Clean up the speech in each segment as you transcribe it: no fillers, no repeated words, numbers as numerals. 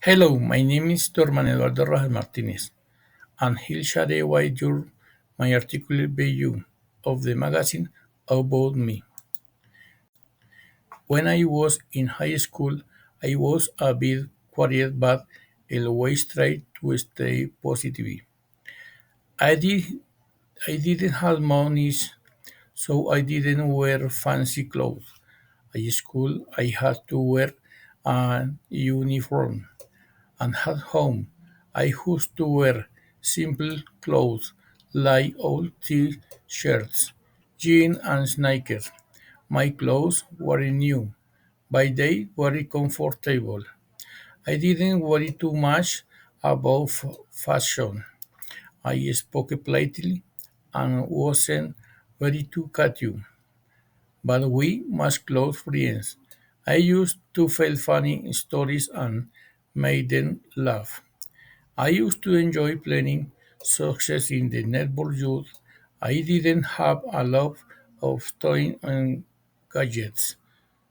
Hello, my name is Dorman Eduardo Rojas Martinez, and I'll share with you my articulate view of the magazine about me. When I was in high school, I was a bit worried but always tried to stay positive. I did I didn't have money, so I didn't wear fancy clothes. At school, I had to wear an uniform. And at home, I used to wear simple clothes like old t-shirts, jeans and sneakers. My clothes were new, but they were comfortable. I didn't worry too much about fashion. I spoke politely and wasn't very too catty, but we must close friends. I used to tell funny stories and made them laugh. I used to enjoy playing success in the netball youth. I didn't have a lot of toys and gadgets,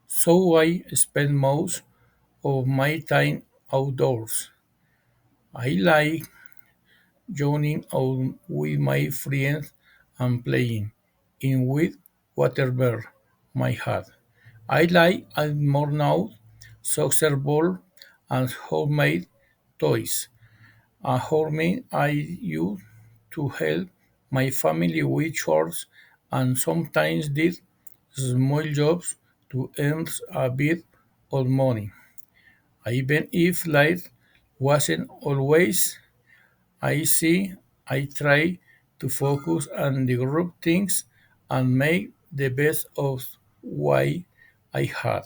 so I spent most of my time outdoors. I like joining out with my friends and playing in with whatever my had. I like more now soccer ball and homemade toys. A hobby I used to help my family with chores and sometimes did small jobs to earn a bit of money. Even if life wasn't always easy, I try to focus on the group things and make the best of what I had.